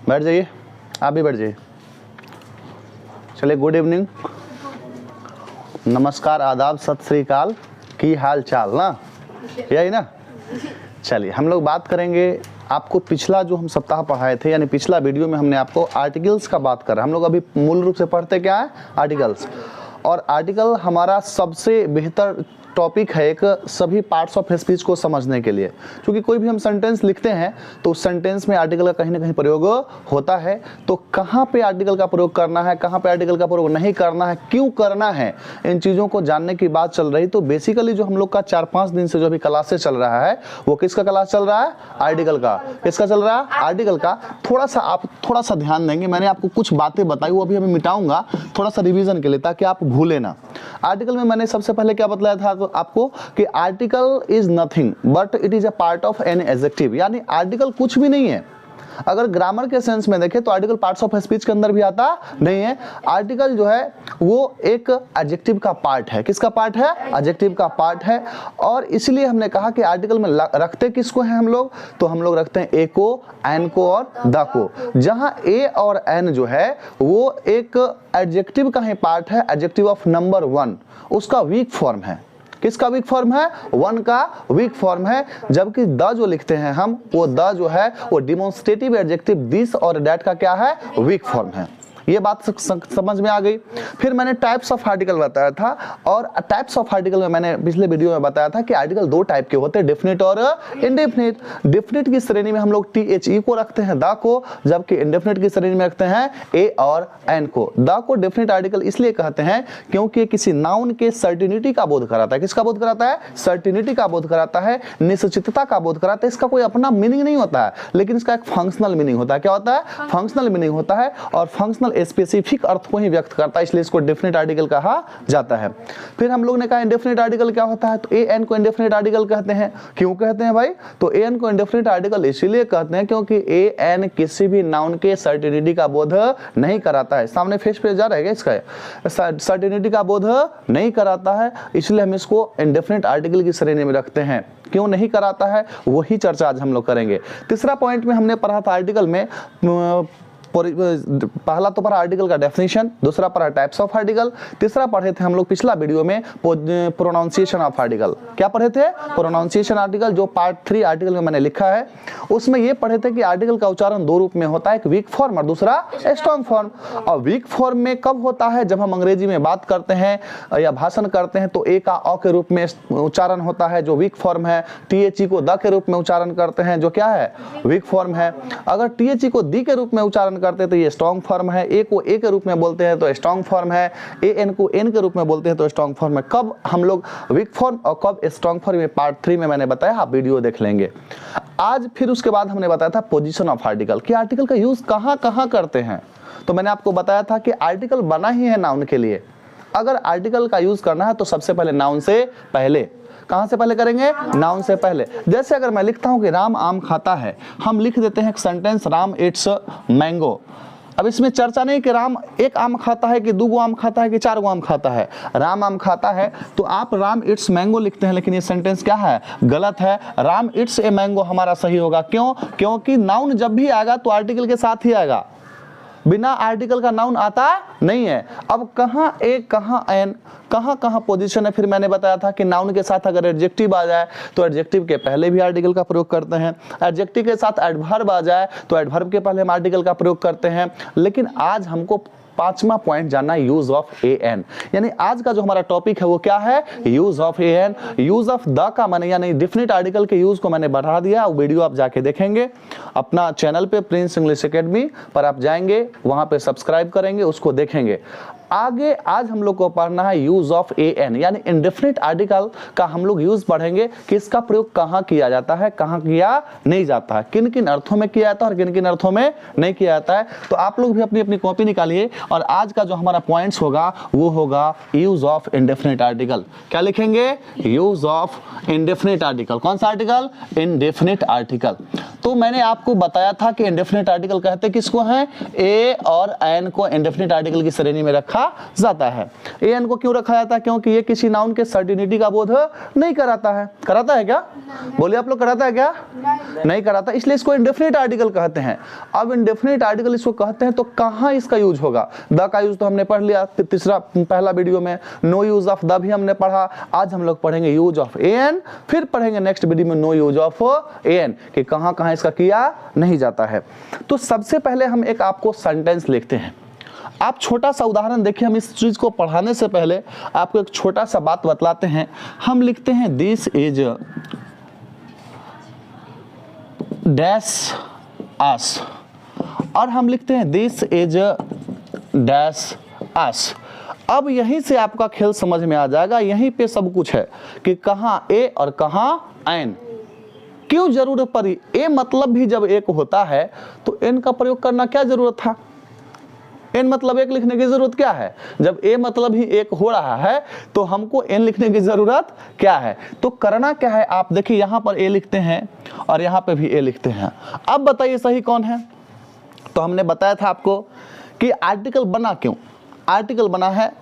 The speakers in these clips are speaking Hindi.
बैठ जाइए, आप भी बैठ जाइए। चलिए, गुड इवनिंग, नमस्कार, आदाब, सत श्री अकाल, की हाल चाल ना, यही ना। चलिए हम लोग बात करेंगे, आपको पिछला जो हम सप्ताह पढ़ाए थे, यानी पिछला वीडियो में हमने आपको आर्टिकल्स का बात करा। हम लोग अभी मूल रूप से पढ़ते क्या है, आर्टिकल्स। और आर्टिकल हमारा सबसे बेहतर टॉपिक है एक सभी पार्ट्स ऑफ स्पीच को समझने के लिए, क्योंकि कोई भी हम सेंटेंस लिखते हैं तो उस सेंटेंस में आर्टिकल का कहीं ना कहीं प्रयोग होता है। तो कहाँ पे आर्टिकल का प्रयोग करना है, कहाँ पे आर्टिकल का प्रयोग नहीं करना है, क्यों करना है, इन चीज़ों को जानने की बात चल रही। तो बेसिकली जो हम लोग का 4-5 दिन से जो अभी क्लासेस चल रहा है वो किसका क्लास चल रहा है, आर्टिकल का। किसका चल रहा है, आर्टिकल का। आप थोड़ा सा ध्यान देंगे, मैंने आपको कुछ बातें बताई वो अभी मिटाऊंगा थोड़ा सा रिविजन के लिए, ताकि आप भूले ना। आर्टिकल में मैंने सबसे पहले क्या बताया था आपको कि article is nothing but it is a part of an adjective, यानी आर्टिकल कुछ भी नहीं है। अगर ग्रामर के सेंस में देखें तो आर्टिकल पार्ट्स ऑफ स्पीच के अंदर भी आता नहीं है। आर्टिकल जो है वो एक एडजेक्टिव का पार्ट है। किसका पार्ट है, एडजेक्टिव का पार्ट है। और इसलिए हमने कहा कि आर्टिकल में रखते किसको हैं हम लोग, तो हम लोग रखते हैं ए को, एन को और द को। जहां ए और एन जो है वो एक एडजेक्टिव का ही पार्ट है, एडजेक्टिव ऑफ नंबर 1, उसका वीक फॉर्म है। किसका वीक फॉर्म है, 1 का वीक फॉर्म है। जबकि द जो लिखते हैं हम, वो द जो है वो डिमॉन्स्ट्रेटिव एडजेक्टिव दिस और दैट का क्या है, वीक फॉर्म है। ये बात समझ में आ गई। फिर मैंने टाइप्स ऑफ आर्टिकल बताया था, और टाइप्स ऑफ आर्टिकल में मैंने पिछले वीडियो में बताया था कि आर्टिकल 2 टाइप के होते हैं, डेफिनेट और इंडेफिनिट। डेफिनेट की श्रेणी में हम लोग THE को रखते हैं, द को, जबकि इंडेफिनिट की श्रेणी में रखते हैं ए और एन को। द को डेफिनेट आर्टिकल इसलिए कहते हैं क्योंकि किसी नाउन के सर्टिनिटी का बोध कराता है। किसका बोध कराता है, सर्टिनिटी का बोध कराता है, निश्चितता का बोध कराता है। इसका कोई अपना मीनिंग नहीं होता है, लेकिन इसका एक फंक्शनल मीनिंग होता है। क्या होता है, फंक्शनल मीनिंग होता है, और फंक्शनल स्पेसिफिक अर्थ को ही व्यक्त करता है, इसलिए इसको डेफिनेट आर्टिकल कहा जाता है। फिर हम लोग ने कहा इंडेफिनिट आर्टिकल क्या होता है, तो ए एन को इंडेफिनिट आर्टिकल कहते हैं। क्यों कहते हैं भाई, तो ए एन को इंडेफिनिट आर्टिकल इसीलिए कहते हैं क्योंकि ए एन किसी भी नाउन के सर्टिनिटी का बोध नहीं कराता है। सामने फेस पे जा रहेगा, इसका सर्टिनिटी का बोध नहीं कराता है, इसलिए हम इसको इंडेफिनिट आर्टिकल की श्रेणी में रखते हैं। क्यों नहीं कराता है, वही चर्चा आज हम लोग करेंगे। तीसरा पॉइंट में हमने पढ़ा था आर्टिकल में, पहला तो पढ़ा आर्टिकल का डेफिनेशन, दूसरा पढ़ा टाइप्स ऑफ आर्टिकल, तीसरा पढ़े थे हम लोग पिछला वीडियो में प्रोनाउंसिएशन ऑफ आर्टिकल। क्या पढ़े थे, प्रोनाउंसिएशन आर्टिकल, जो पार्ट 3 आर्टिकल में मैंने लिखा है। उसमें ये पढ़े थे कि आर्टिकल का उच्चारण 2 रूप में होता है, एक वीक फॉर्म और दूसरा स्ट्रॉन्ग फॉर्म। और वीक फॉर्म में कब होता है, जब हम अंग्रेजी में बात करते हैं या भाषण करते हैं तो ए का अ के रूप में उच्चारण होता है, जो वीक फॉर्म है। THE को द के रूप में उच्चारण करते हैं, जो क्या है, वीक फॉर्म है। अगर THE को दी के रूप में उच्चारण करते हैं तो ये स्ट्रॉन्ग फॉर्म है। ए को ए के रूप में बोलते हैं तो स्ट्रॉन्ग फॉर्म है। ए एन को एन के रूप में बोलते हैं तो स्ट्रॉन्ग फॉर्म है। कब हम लोग वीक फॉर्म और कब स्ट्रॉन्ग फॉर्म में पार्ट 3 में मैंने बताया, आप वीडियो देख लेंगे आज। फिर उसके बाद हमने बताया था पोजीशन ऑफ आर्टिकल, कि आर्टिकल का यूज कहां कहां करते हैं। तो मैंने आपको बताया था कि आर्टिकल बना ही है नाउन के लिए। अगर आर्टिकल का यूज करना है तो सबसे पहले नाउन से पहले, कहां से पहले करेंगे, नाउन से पहले। जैसे अगर मैं लिखता हूं कि राम आम खाता है, हम लिख देते हैं एक सेंटेंस, राम इट्स मैंगो। अब इसमें चर्चा नहीं कि राम एक आम खाता है कि 2 आम खाता है कि 4 आम खाता है। राम आम खाता है तो आप राम इट्स मैंगो लिखते हैं, लेकिन ये सेंटेंस क्या है, गलत है। राम इट्स ए मैंगो हमारा सही होगा। क्यों, क्योंकि नाउन जब भी आएगा तो आर्टिकल के साथ ही आएगा, बिना आर्टिकल का नाउन आता नहीं है। अब कहां ए कहां एन, कहां कहां पोजीशन है। फिर मैंने बताया था कि नाउन के साथ अगर एडजेक्टिव आ जाए तो एडजेक्टिव के पहले भी आर्टिकल का प्रयोग करते हैं। एडजेक्टिव के साथ एडवर्ब आ जाए तो एडवर्ब के पहले हम आर्टिकल का प्रयोग करते हैं। लेकिन आज हमको 5वां पॉइंट जानना है, यूज ऑफ ए एन। यानी आज का जो हमारा टॉपिक है वो क्या है, use of a an. Use of the का माने यानी डेफिनेट आर्टिकल के यूज को मैंने बढ़ा दिया, वो वीडियो आप जाके देखेंगे अपना चैनल पे प्रिंस इंग्लिश एकेडमी पर। आप जाएंगे वहां पे सब्सक्राइब करेंगे, उसको देखेंगे। आगे आज हम लोग को पढ़ना है यूज ऑफ ए एन, यानी इंडेफिनिट आर्टिकल का हम लोग यूज पढ़ेंगे कि इसका प्रयोग कहां किया जाता है, कहां किया नहीं जाता है, किन किन अर्थों में किया जाता है और किन किन अर्थों में नहीं किया जाता है। तो आप लोग भी अपनी अपनी कॉपी निकालिए, और आज का जो हमारा पॉइंट्स होगा वो होगा यूज ऑफ इंडेफिनिट आर्टिकल। क्या लिखेंगे, यूज ऑफ इंडेफिनिट आर्टिकल। कौन सा आर्टिकल, इंडेफिनिट आर्टिकल। तो मैंने आपको बताया था कि इंडेफिनिट आर्टिकल कहते किसको हैं, ए और एन को इंडेफिनिट आर्टिकल की श्रेणी में रखा रखा जाता है। an को क्यों रखा जाता है? क्योंकि ये किसी नाउन के सर्टिनिटी का बोध नहीं कराता है। कराता है क्या? बोलिए आप लोग, कराता है क्या? नहीं कराता, इसलिए इसको इंडेफिनिट आर्टिकल कहते हैं। अब इंडेफिनिट आर्टिकल इसको कहते हैं तो कहाँ इसका यूज होगा? द का यूज तो हमने पढ़ लिया पहला वीडियो में, नो यूज ऑफ द भी हमने पढ़ा। आज हम लोग पढ़ेंगे यूज ऑफ an, फिर पढ़ेंगे नेक्स्ट वीडियो में नो यूज ऑफ an कि कहाँ कहाँ इसका किया नहीं जाता है। तो सबसे पहले हम एक आपको सेंटेंस लिखते हैं। आप छोटा सा उदाहरण देखिए, हम इस चीज को पढ़ाने से पहले आपको एक छोटा सा बात बतलाते हैं। हम लिखते हैं दिस इज डैश आस, और हम लिखते हैं दिस इज डैश आस। अब यहीं से आपका खेल समझ में आ जाएगा, यहीं पे सब कुछ है कि कहाँ ए और कहाँ एन। क्यों जरूरत पड़ी? ए मतलब भी जब एक होता है तो एन का प्रयोग करना क्या जरूरत था? एन मतलब एक लिखने की जरूरत क्या है? जब ए मतलब ही एक हो रहा है तो हमको एन लिखने की जरूरत क्या है? तो करना क्या है, आप देखिए यहाँ पर ए लिखते हैं और यहाँ पे भी ए लिखते हैं। अब बताइए सही कौन है? तो हमने बताया था आपको कि आर्टिकल बना क्यों? आर्टिकल बना है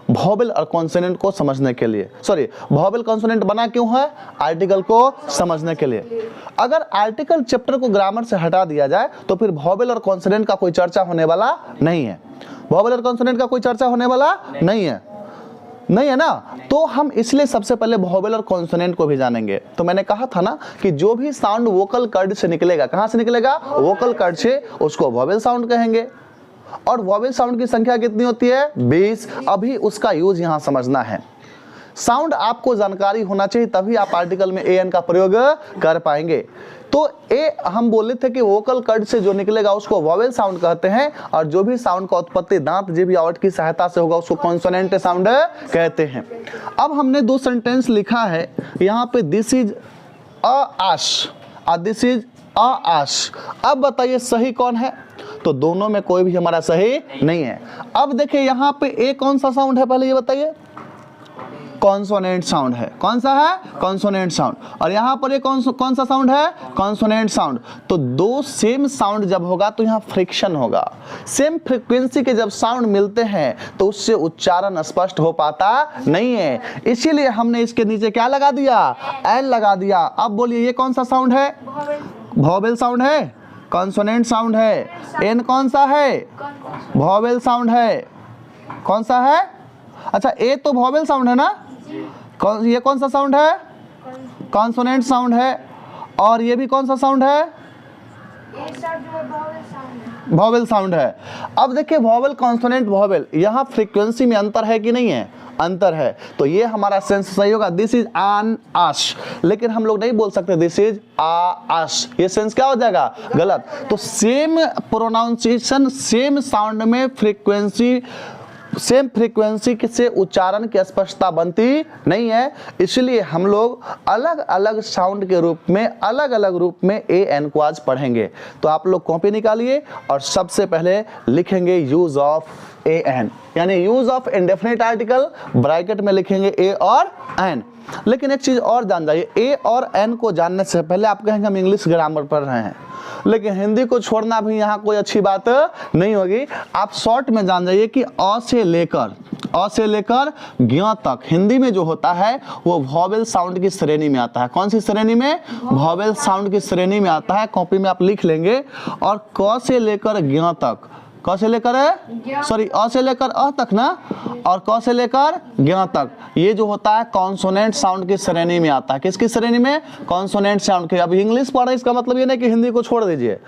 वोवेल और कॉन्सोनेंट को समझने के लिए। सॉरी, वोवेल कॉन्सोनेंट बना क्यों है? आर्टिकल को समझने के लिए। अगर आर्टिकल चैप्टर को ग्रामर से हटा दिया जाए तो फिर वोवेल और कॉन्सोनेंट का कोई चर्चा होने वाला नहीं है। वोवेल और कॉन्सोनेंट का कोई चर्चा होने वाला नहीं है ना। तो हम इसलिए सबसे पहले वोवेल और कॉन्सोनेंट को भी जानेंगे। तो मैंने कहा था ना कि जो भी साउंड वोकल कॉर्ड से निकलेगा, कहां से निकलेगा? वोकल कॉर्ड से, उसको वोवेल साउंड कहेंगे। और वोवेल साउंड की संख्या कितनी होती है? 20। अभी उसका यूज यहां समझना है। साउंड आपको जानकारी होना चाहिए, तभी आप आर्टिकल में an का प्रयोग कर पाएंगे। तो ए हम बोले थे कि वोकल कॉर्ड से जो निकलेगा उसको वोवेल साउंड कहते हैं, और जो भी साउंड का उत्पत्ति दांत जीभ या ओठ की सहायता से होगा उसको कॉन्सोनेंट साउंड कहते हैं। अब हमने दो सेंटेंस लिखा है यहाँ पे, दिस इज अ आश और दिस इज अ आश। अब बताइए सही कौन है? तो दोनों में कोई भी हमारा सही नहीं है। अब देखिए यहाँ पे ए कौन सा साउंड है, पहले ये बताइए। कॉन्सोनेंट साउंड है। कौन सा है? Consonant sound. और यहाँ पर ये कौन सा साउंड है? Consonant sound. तो दो सेम साउंड जब होगा तो यहाँ फ्रिक्शन होगा। सेम फ्रीक्वेंसी के जब साउंड मिलते हैं तो उससे उच्चारण स्पष्ट हो पाता नहीं है, इसीलिए हमने इसके नीचे क्या लगा दिया? एल लगा दिया। अब बोलिए ये कौन सा साउंड है? वोवेल साउंड है, कॉन्सोनेंट साउंड है। एन कौन सा है? वोवेल साउंड है। कौन सा है? अच्छा, ए तो वोवेल साउंड है ना। ये कौन सा साउंड है? कॉन्सोनेंट साउंड है। और ये भी कौन सा साउंड है? वोवेल साउंड है। अब देखिए वोवेल, कॉन्सोनेंट, वोवेल, यहाँ फ्रीक्वेंसी में अंतर है कि नहीं है? अंतर है। तो ये हमारा सेंस सही होगा, दिस इज आन आश। लेकिन हम लोग नहीं बोल सकते दिस इज आ आश, ये सेंस क्या हो जाएगा? गलत। तो सेम प्रोनाउंसिएशन, सेम साउंड में फ्रीक्वेंसी, सेम फ्रीक्वेंसी से उच्चारण की स्पष्टता बनती नहीं है, इसलिए हम लोग अलग अलग साउंड के रूप में, अलग अलग रूप में ए एन को आज पढ़ेंगे। तो आप लोग कॉपी निकालिए और सबसे पहले लिखेंगे यूज ऑफ ए एन, यानी use of indefinite article, bracket में लिखेंगे ए और एन। लेकिन एक चीज और जान जाइए, ए और एन को जानने से पहले आप कहेंगे हम इंग्लिश ग्रामर पढ़ रहे हैं, लेकिन हिंदी को छोड़ना भी यहाँ कोई अच्छी बात नहीं होगी। आप शॉर्ट में जान जाइए कि अ से लेकर ज्ञ तक हिंदी में जो होता है वो वोवेल साउंड की श्रेणी में आता है। कौन सी श्रेणी में? वोवेल साउंड की श्रेणी में आता है। कॉपी में आप लिख लेंगे। और क से लेकर ज्ञ तक, क से लेकर सॉरी अ से लेकर अ तक ना, और क से लेकर ज्ञ तक, ये जो होता है कॉन्सोनेंट साउंड की श्रेणी में आता है। किसकी श्रेणी में? कॉन्सोनेंट साउंड के। अब इंग्लिश पढ़ रहे, इसका मतलब ये नहीं कि हिंदी को छोड़ दीजिए,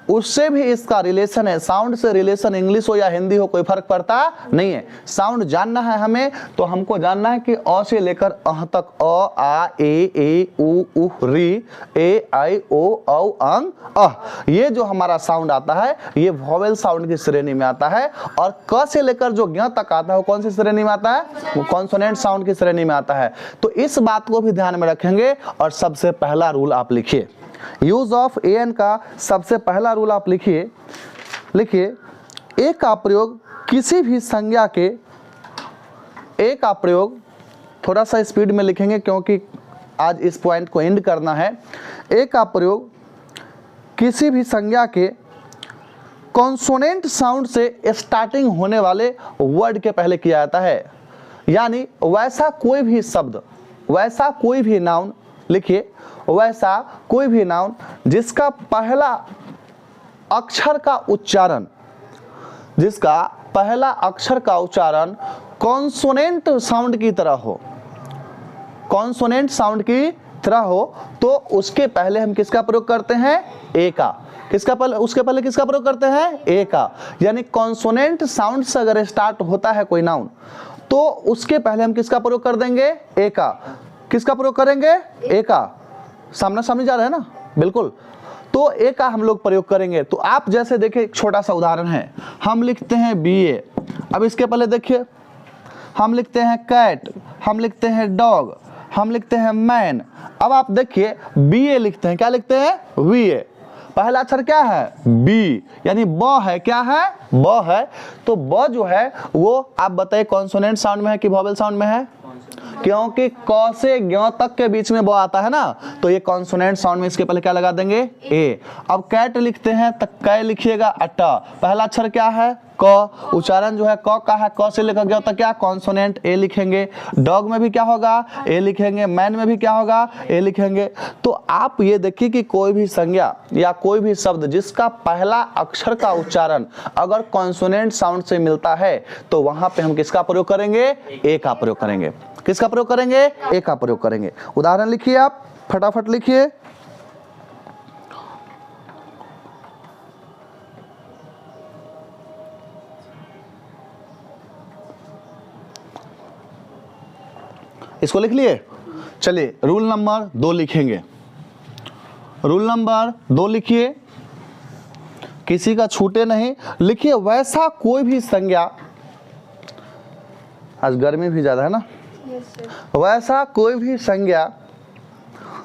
उससे भी इसका रिलेशन है। साउंड से रिलेशन इंग्लिश हो या हिंदी हो कोई फर्क पड़ता नहीं है। साउंड जानना है हमें, तो हमको जानना है कि अ से लेकर अह तक, अ आ ए उ उ री ए आई ओ औ अंग अह, ये जो हमारा साउंड आता है ये वोवेल साउंड की श्रेणी में आता है। और क से लेकर जो ज्ञ तक आता है वो कौन सी श्रेणी में आता है? वो कॉन्सोनेंट साउंड की श्रेणी में आता है। तो इस बात को भी ध्यान में रखेंगे। और सबसे पहला रूल आप लिखिए, यूज ऑफ ए एन का सबसे पहला रूल आप लिखिए। ए का प्रयोग किसी भी संज्ञा के, ए का प्रयोग थोड़ा सा स्पीड में लिखेंगे क्योंकि आज इस पॉइंट को एंड करना है। ए का प्रयोग किसी भी संज्ञा के कॉन्सोनेंट साउंड से स्टार्टिंग होने वाले वर्ड के पहले किया जाता है। यानी वैसा कोई भी शब्द, वैसा कोई भी नाउन, लिखिए, वैसा कोई भी नाउन जिसका पहला अक्षर का उच्चारण, जिसका पहला अक्षर का उच्चारण कॉन्सोनेंट साउंड की तरह हो, कॉन्सोनेंट साउंड की तरह हो, तो उसके पहले हम किसका प्रयोग करते हैं? ए का। किसका पहले, उसके पहले किसका प्रयोग करते हैं? ए का। यानी कॉन्सोनेंट साउंड से अगर स्टार्ट होता है कोई नाउन, तो उसके पहले हम किसका प्रयोग कर देंगे? ए का। किसका प्रयोग करेंगे? ए का। सामना सामने जा रहा है ना, बिल्कुल। तो ए का हम लोग प्रयोग करेंगे। तो आप जैसे देखिए, एक छोटा सा उदाहरण है, हम लिखते हैं बीए। अब इसके पहले देखिए, हम लिखते हैं कैट, हम लिखते हैं डॉग, हम लिखते हैं मैन। अब आप देखिए, बीए लिखते हैं, क्या लिखते हैं? वीए। पहला अक्षर क्या है? बी, यानी ब है। क्या है? ब है। तो ब जो है वो आप बताइए कॉन्सोनेंट साउंड में है कि वोवेल साउंड में है? क्योंकि क से ज्ञ तक के बीच में ब आता है ना, तो ये कॉन्सोनेंट साउंड में इसके पहले क्या लगा देंगे? ए। अब कैट लिखते हैं तो कै लिखिएगा अट्टा। पहला अक्षर क्या है? क। उच्चारण जो है क का है, क से लेकर ज्ञ तक क्या? कॉन्सोनेंट ए लिखेंगे। डॉग में भी क्या होगा? ए लिखेंगे। मैन में भी क्या होगा? ए लिखेंगे। तो आप ये देखिए कि कोई भी संज्ञा या कोई भी शब्द जिसका पहला अक्षर का उच्चारण अगर कॉन्सोनेंट साउंड से मिलता है, तो वहां पे हम किसका प्रयोग करेंगे? ए का प्रयोग करेंगे। किसका प्रयोग करेंगे? ए का प्रयोग करेंगे। उदाहरण लिखिए, आप फटाफट लिखिए। इसको लिख लिए? चलिए रूल नंबर 2 लिखेंगे। रूल नंबर 2 लिखिए, किसी का छूटे नहीं। लिखिए, वैसा कोई भी संज्ञा, आज गर्मी भी ज्यादा है ना, वैसा कोई भी संज्ञा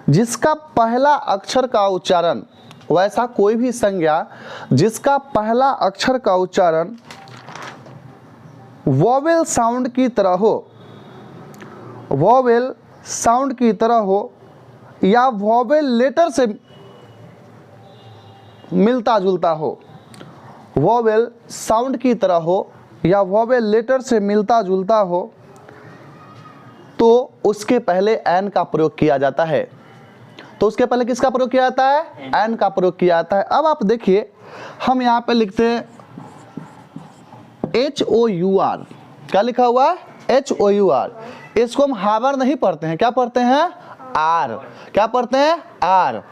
जिसका पहला अक्षर का उच्चारण, वैसा कोई भी संज्ञा जिसका पहला अक्षर का उच्चारण वोवेल साउंड की तरह हो, वोवेल साउंड की तरह हो, या वोवेल लेटर से मिलता जुलता हो, वोवेल साउंड की तरह हो या वोवेल लेटर से मिलता जुलता हो, तो उसके पहले एन का प्रयोग किया जाता है। तो उसके पहले किसका प्रयोग किया जाता है? एन का प्रयोग किया जाता है। अब आप देखिए, हम यहाँ पे लिखते हैं HOUR। क्या लिखा हुआ है? HOUR। इसको हम हावर नहीं पढ़ते हैं, क्या पढ़ते हैं? आर। क्या पढ़ते हैं? आर।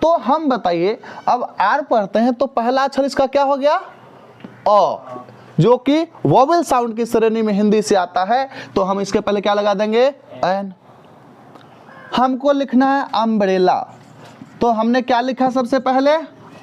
तो हम बताइए, अब आर पढ़ते हैं तो पहला अक्षर इसका क्या हो गया? अ, जो कि वोवेल साउंड की श्रेणी में हिंदी से आता है। तो हम इसके पहले क्या लगा देंगे? एन। हमको लिखना है अम्ब्रेला, तो हमने क्या लिखा सबसे पहले?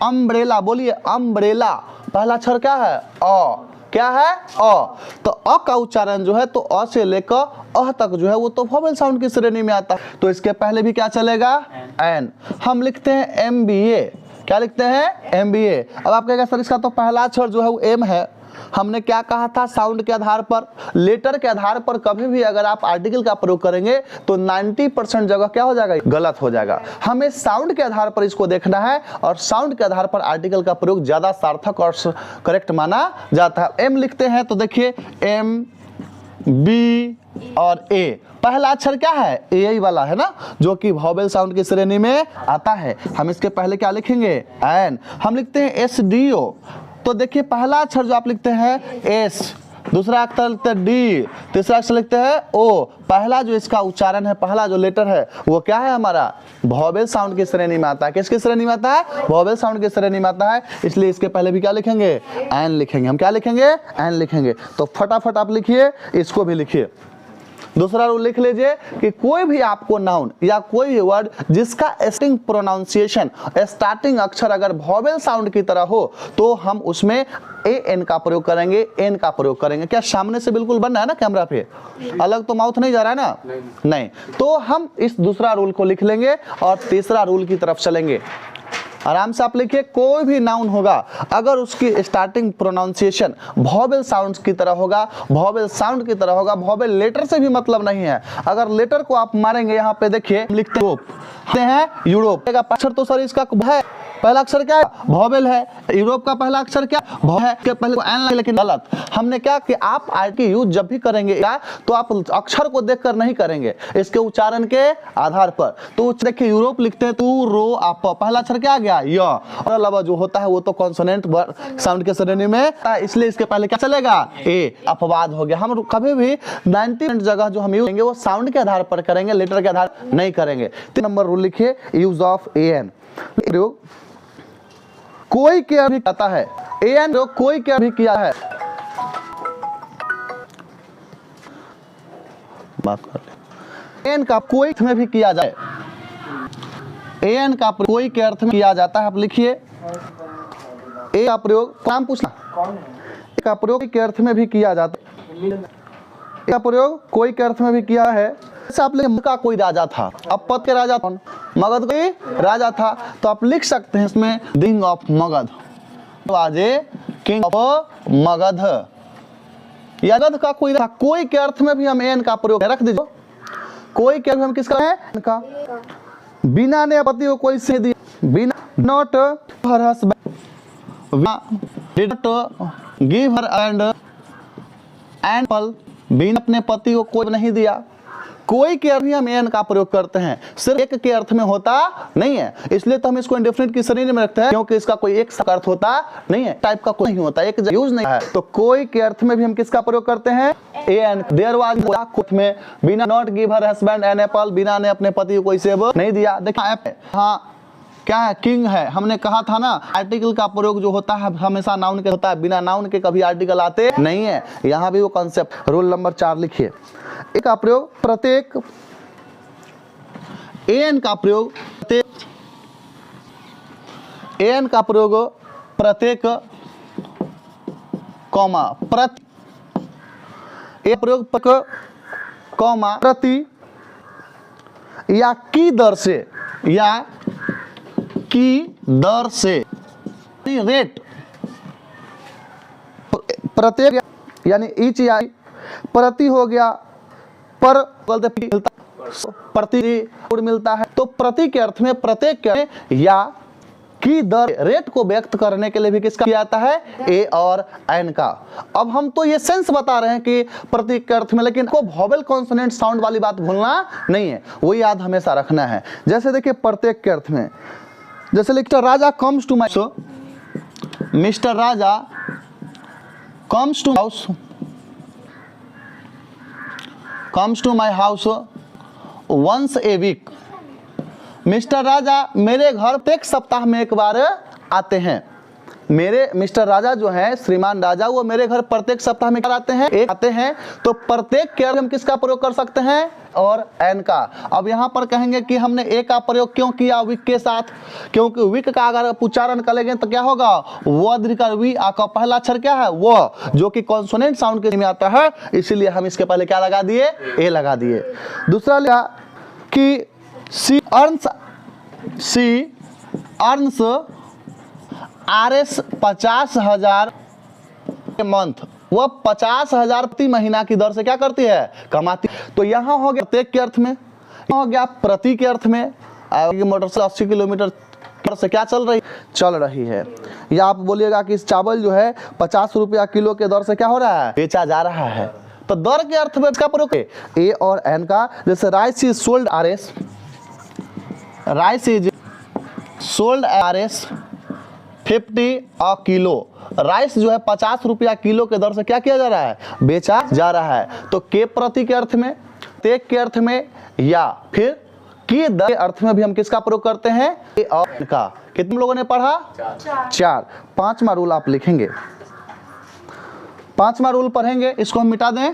अम्ब्रेला। बोलिए अम्ब्रेला। पहला अक्षर क्या है? अ। क्या है? अ। तो अ का उच्चारण जो है, तो अ से लेकर अह तक जो है वो तो वोवेल साउंड की श्रेणी में आता है। तो इसके पहले भी क्या चलेगा? एन। हम लिखते हैं MBA। क्या लिखते हैं? MBA। अब आप कहेंगे सर इसका तो पहला अक्षर जो है वो एम है। हमने क्या कहा था? साउंड के आधार पर, लेटर के आधार पर कभी भी अगर आप आर्टिकल का प्रयोग करेंगे तो 90% जगह क्या हो जाएगा? गलत हो जाएगा। हमें साउंड के आधार पर इसको देखना है, और साउंड के आधार पर आर्टिकल का प्रयोग ज्यादा सार्थक और करेक्ट माना जाता है। एम लिखते हैं तो देखिए M, B और A। पहला अक्षर क्या है? ए वाला है ना, जो कि वोवेल साउंड की श्रेणी में आता है। हम इसके पहले क्या लिखेंगे? एन। हम लिखते हैं SDO। तो देखिए, पहला अक्षर जो आप लिखते हैं एस, दूसरा अक्षर लिखते हैं डी, तीसरा अक्षर लिखते हैं ओ। पहला जो इसका उच्चारण है, पहला जो लेटर है वो क्या है हमारा? वोवेल साउंड की श्रेणी में आता है। किसकी श्रेणी में आता है? वोवेल साउंड की श्रेणी में आता है। इसलिए इसके पहले भी क्या लिखेंगे? एन लिखेंगे। हम क्या लिखेंगे? एन लिखेंगे। तो फटाफट आप लिखिए, इसको भी लिखिए। दूसरा रूल लिख लीजिए कि कोई भी आपको नाउन या कोई भी वर्ड जिसका स्टार्टिंग प्रोनाउंसिएशन, स्टार्टिंग अक्षर अगर वोवेल साउंड की तरह हो, तो हम उसमें एन का प्रयोग करेंगे, एन का प्रयोग करेंगे। क्या सामने से बिल्कुल बन रहा है ना कैमरा पे? अलग तो माउथ नहीं जा रहा है ना? नहीं। तो हम इस दूसरा रूल को लिख लेंगे और तीसरा रूल की तरफ चलेंगे। आराम से आप लिखिए, कोई भी नाउन होगा अगर उसकी स्टार्टिंग प्रोनाउंसिएशन वॉवेल साउंड की तरह होगा, वॉवेल साउंड की तरह होगा, वॉवेल लेटर से भी मतलब नहीं है। अगर लेटर को आप मारेंगे, यहाँ पे देखिए लिखते हैं यूरोप का अक्षर, तो सर इसका है पहला अक्षर क्या है, वॉवेल है। यूरोप का पहला अक्षर क्या है, के पहले एन, लेकिन गलत। हमने क्या कि आप आर्ट की यूज जब भी करेंगे तो आप अक्षर को देखकर नहीं करेंगे, इसके उच्चारण के आधार पर। तो देखिए यूरोप लिखते हैं तू रो आप, पहला अक्षर क्या आ गया य, और अलावा जो होता है वो तो कॉन्सोनेंट साउंड के श्रेणी में, इसलिए इसके पहले क्या चलेगा, ए। अपवाद हो गया। हम कभी भी 90% जगह जो हम यूज करेंगे वो साउंड के आधार पर करेंगे, लेटर के आधार नहीं करेंगे। 3 नंबर रूल लिखिए, यूज ऑफ एन। कोई केयर भी कहता है, एन जो कोई केयर भी किया है, बात कर ले। एन का कोई अर्थ में भी किया जाए, एन का कोई के अर्थ में किया जाता है। आप लिखिए, ए का प्रयोग, नाम पूछना, ए का प्रयोग के अर्थ में भी किया जाता है, ए का प्रयोग कोई के अर्थ में भी किया है। जैसे आप लिखे का कोई राजा था, अब पद के राजा कौन, मगध कोई राजा था, तो आप लिख सकते हैं इसमें king of Magadh, Raje king of Magadh. Magadh का कोई था, कोई के अर्थ में भी हम एन का प्रयोग रख दीजिए। कोई के अर्थ में हम किसका है, का। बिना ने पति को कोई से दिया, बिना not her husband, did not give her and ample, बिना अपने पति को कोई नहीं दिया। कोई के अर्थ भी हम एन का प्रयोग करते हैं, सिर्फ एक के अर्थ में होता नहीं है, इसलिए तो हम इसको इंडेफिनिट की श्रेणी में रखते हैं, क्योंकि इसका कोई एक अर्थ होता नहीं है, टाइप का कोई नहीं होता, एक यूज नहीं है। तो कोई के अर्थ में भी हम किसका प्रयोग करते हैं, एन। देयर वाज में Bina not give her husband an apple, Bina ने अपने पति को कोई सेब नहीं दिया। देखिए हाँ क्या है, किंग है। हमने कहा था ना, आर्टिकल का प्रयोग जो होता है हमेशा नाउन के होता है, बिना नाउन के कभी आर्टिकल आते नहीं है। यहाँ भी वो कॉन्सेप्ट। रूल नंबर 4 लिखिए, ए का प्रयोग प्रत्येक, एन का प्रयोग प्रत्येक, एन का प्रयोग प्रत्येक कॉमा प्रति, ए प्रयोग कॉमा प्रति या की दर से, या की दर से, रेट, प्रत्येक यानी ईच या प्रति हो गया, पर मिलता, प्रति मिलता है, तो प्रति के अर्थ में प्रत्येक के या की दर, रेट को व्यक्त करने के लिए भी किसका किया जाता है, ए और एन का। अब हम तो ये सेंस बता रहे हैं कि प्रति के अर्थ में, लेकिन को वॉवेल कॉन्सोनेंट साउंड वाली बात भूलना नहीं है, वो याद हमेशा रखना है। जैसे देखिए प्रत्येक के अर्थ में, जैसे लिखता Raja comes to my, mister Raja comes to house, comes to my house once a week. Mister Raja मेरे घर प्रत्येक सप्ताह में एक बार आते हैं। मेरे मिस्टर राजा जो है, श्रीमान राजा, वो मेरे घर प्रत्येक सप्ताह में आते हैं, एक आते हैं। तो प्रत्येक के हम किसका प्रयोग कर सकते हैं, और एन का। अब यहाँ पर कहेंगे कि हमने ए का प्रयोग क्यों किया वीक के साथ, क्योंकि वीक का अगर उच्चारण करेंगे तो क्या होगा, वो वी का पहला अक्षर क्या है, वो, जो कि कॉन्सोनेंट साउंड के में आता है, इसीलिए हम इसके पहले क्या लगा दिए, ए लगा दिए। दूसरा लिया कि सी अर्न्स RS 50,000 मंथ, वो 50,000 प्रति महीना की दर से क्या करती है, कमाती। तो यहाँ हो गया प्रत्येक के अर्थ में, हो गया प्रति के अर्थ में। मोटर से 80 किलोमीटर से क्या चल रही है। या आप बोलिएगा कि इस चावल जो है 50 रुपया किलो के दर से क्या हो रहा है, बेचा जा रहा है। तो दर के अर्थ में इसका प्रयोग ए और एन का। जैसे rice is sold RS, rice is sold RS 50 a kilo. Rice जो है 50 रुपया किलो के दर से क्या किया जा रहा है, बेचा जा रहा है। तो के प्रति के अर्थ में, प्रत्येक के अर्थ में, या फिर की दर के अर्थ में भी हम किसका प्रयोग करते हैं, ए और एन का। कितने लोगों ने पढ़ा, 4। 5वां रूल आप लिखेंगे, 5वां रूल पढ़ेंगे, इसको हम मिटा दें।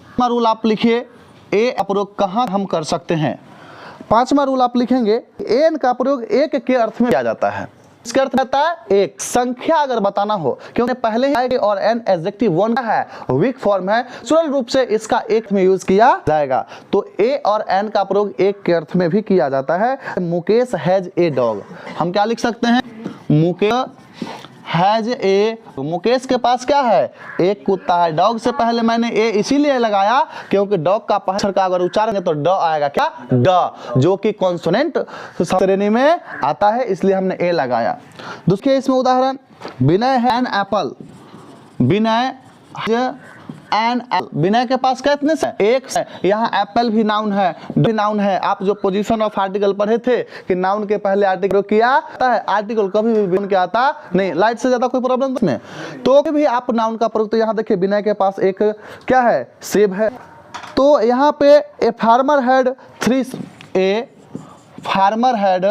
5वां रूल आप लिखिए, ए का प्रयोग कहाँ हम कर सकते हैं। 5वां रूल आप लिखेंगे, एन का प्रयोग एक के अर्थ में किया जाता है। इसका अर्थ रहता है एक संख्या अगर बताना हो, क्योंकि पहले ही और एन एडजेक्टिव वन का है, वीक फॉर्म है, नेचुरल रूप से इसका एक में यूज किया जाएगा। तो ए और एन का प्रयोग एक के अर्थ में भी किया जाता है। मुकेश हैज ए डॉग, हम क्या लिख सकते हैं? मुकेश हैज ए, मुकेश के पास क्या है? एक कुत्ता है। डॉग से पहले मैंने ए इसीलिए लगाया क्योंकि डॉग का पहले का अगर उच्चारण तो ड आएगा, क्या? ड, जो कि कॉन्सोनेंट श्रेणी में आता है, इसलिए हमने ए लगाया। दूसरे इसमें उदाहरण, विनय है एन एप्पल, विनय एन, विनय के पास कितने से? एक है। यहाँ एप्पल भी नाउन है, नाउन है। आप जो पोजीशन ऑफ आर्टिकल पढ़े थे कि नाउन के पहले आर्टिकल किया है, आर्टिकल कभी भी बन के आता नहीं। लाइट से ज्यादा कोई प्रॉब्लम नहीं, तो भी आप नाउन का प्रयोग, तो यहाँ देखिए विनय के पास एक क्या है? सेब है। तो यहाँ पे a farmer had three, a farmer had